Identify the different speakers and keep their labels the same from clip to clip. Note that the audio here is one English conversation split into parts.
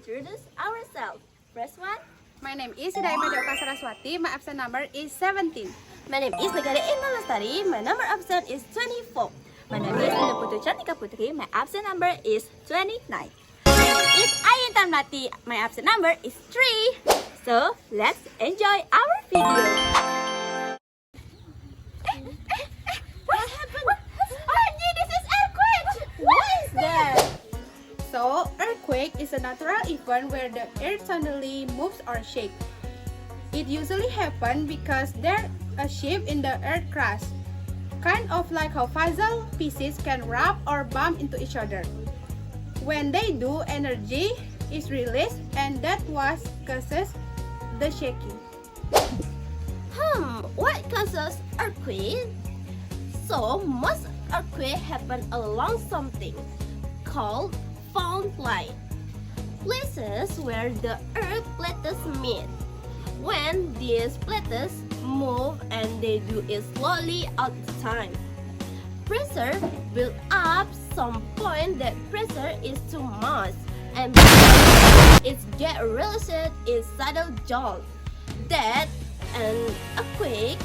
Speaker 1: introduce ourselves. First one.
Speaker 2: My name is Hidayah Madeoka Saraswati. My absent number is 17.
Speaker 1: My name is Negara Indah Lestari. My number absent is 24. My name is Dinda Putri Cantika Putri. My absent number is 29. My name is Ayin Tamnati. My absent number is 3. So, let's enjoy our video. What happened? OMG, this is earthquake! What is that?
Speaker 2: So, earthquake is a natural event where the earth suddenly moves or shakes. It usually happens because there's a shift in the earth crust, kind of like how puzzle pieces can rub or bump into each other. When they do, energy is released, and that what causes the shaking.
Speaker 1: What causes earthquake? So, most earthquakes happen along something called fault line, places where the earth plates meet. When these plates move and they do it slowly all the time, pressure build up. Some point that pressure is too much, and because it get released, it settle down. That an earthquake.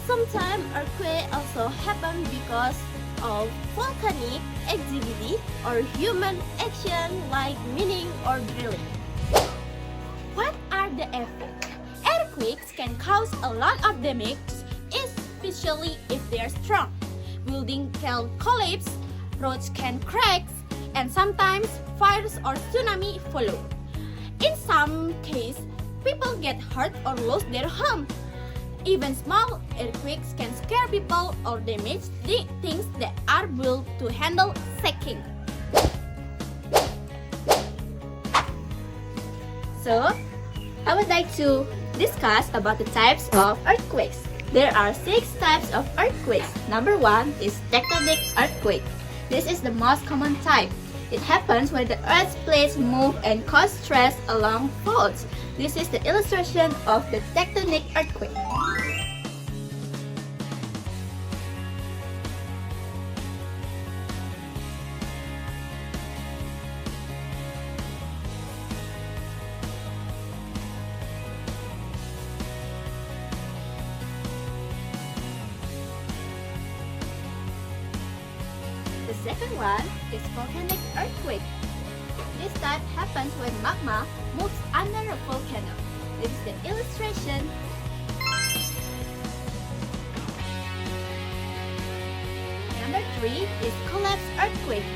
Speaker 1: Sometimes earthquake also happen because of volcanic activity or human action like mining or drilling. What are the effects? Earthquakes can cause a lot of damage, especially if they are strong. Buildings can collapse, roads can crack, and sometimes fires or tsunami follow. In some cases, people get hurt or lose their home. Even small earthquakes can scare people or damage the things that are built to handle shaking. So, I would like to discuss about the types of earthquakes. There are 6 types of earthquakes. Number 1 is tectonic earthquake. This is the most common type. It happens when the Earth's plates move and cause stress along faults. This is the illustration of the tectonic earthquake. The second one is volcanic earthquake. This type happens when magma moves under a volcano. This is the illustration. Number 3 is collapse earthquake.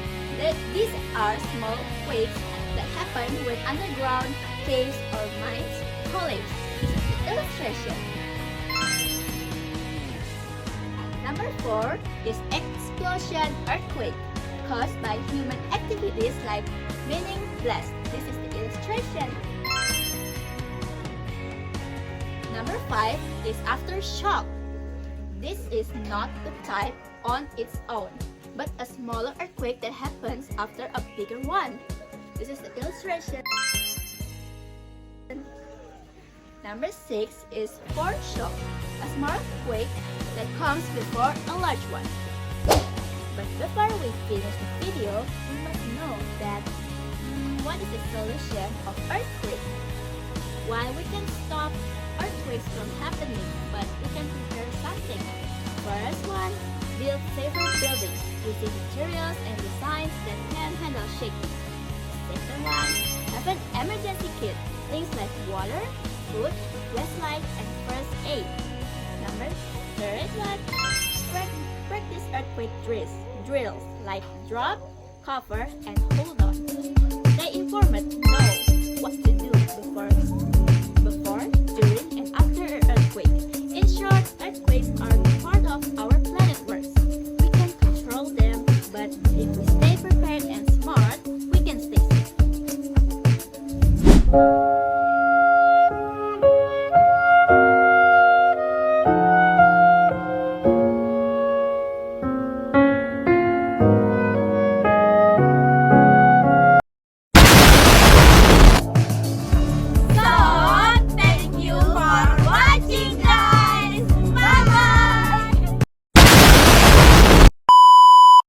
Speaker 1: These are small quakes that happen when underground caves or mines collapse. This is the illustration. Number 4 is explosion earthquake caused by human activities like mining blast. This is the illustration. Number 5 is aftershock. This is not the type on its own, but a smaller earthquake that happens after a bigger one. This is the illustration. Number 6 is foreshock, a small quake that comes before a large one. But before we finish the video, we must know that what is the solution of earthquake? While we can stop earthquakes from happening, but we can prepare something. First one, build safer buildings using materials and designs that can handle shaking. Second one, have an emergency kit, things like water, food, flashlight, and first aid. Third one, practice earthquake drills like drop, cover, and hold on. Stay informed, know what to do before, during, and after an earthquake. In short, earthquakes are part of our planet works. We can control them, but if we stay prepared and smart, we can stay safe.